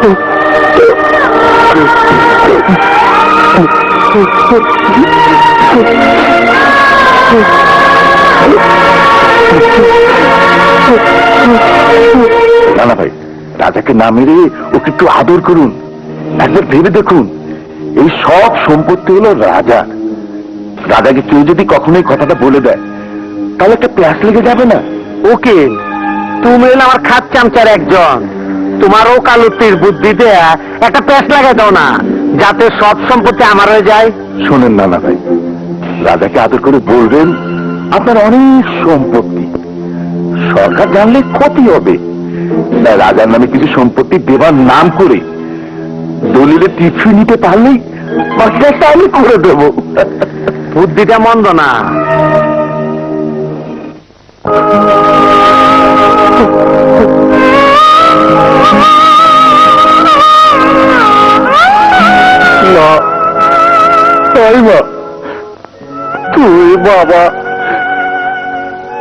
না ভাই, রাজাকে না মেরে ওকে একটু আদর করুন। একবার ভেবে দেখুন, এই সব সম্পত্তি হলো রাজা। রাজাকে কেউ যদি কখনোই কথাটা বলে দেয়, তাহলে একটা প্যাস লেগে যাবে না? ওকে, তুমি আমার খাত চামচার একজন, তোমার ও কালুতির বুদ্ধি দেয়া একটা প্যাচ লাগাই দাও না, যাতে সব সম্পত্তি আমার হয়ে যায়। শোনেন না ভাই, রাজাকে আদর করে বলবেন আপনার অনেক সম্পত্তি, সরকার জানলে ক্ষতি হবে, তাই রাজার নামে কিছু সম্পত্তি দেবার নাম করে দলিলে টিফি নিতে পারলেই বাকিটা আমি করে দেবো। বুদ্ধিটা মন্দ না। তুই বাবা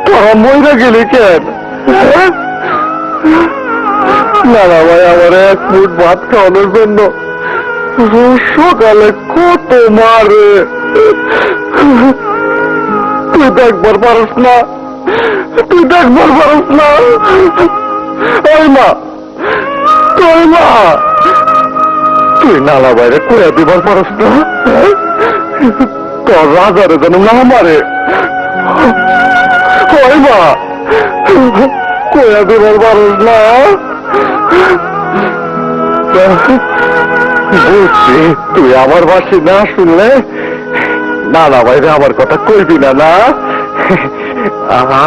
তোরা মইরা গেলি কেন? না ভাই, আমার এক ফুট ভাত খাওয়ানোর জন্য সকালে কত মারে। তুই দেখবার পারস না, তুই দেখবার পারস না। ওই মা, তুই মা, তুই নালা বাইরে কয়ে দিবার পারস না? তোর রাজারে যেন না মারে। ওই মা, কয়ে দিবার পারস না? বুঝছি, তুই আমার বাসি না শুনলে নানা বাইরে আমার কথা কইবি না। না,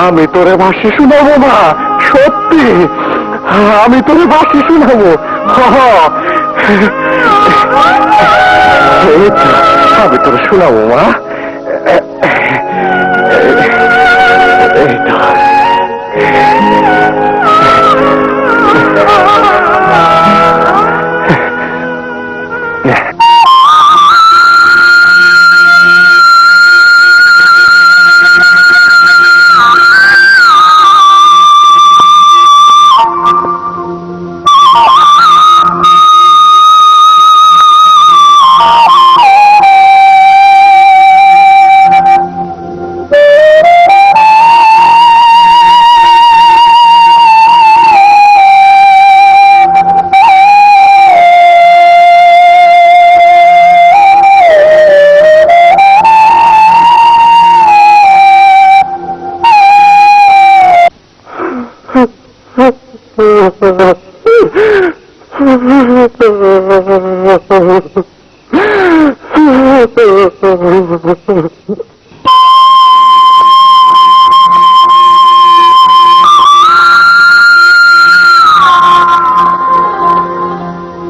আমি তোরে বাসি শুনাবো না, সত্যি আমি তোরে বাসি শুনাবো। আমি তোরে শুনাবো মা।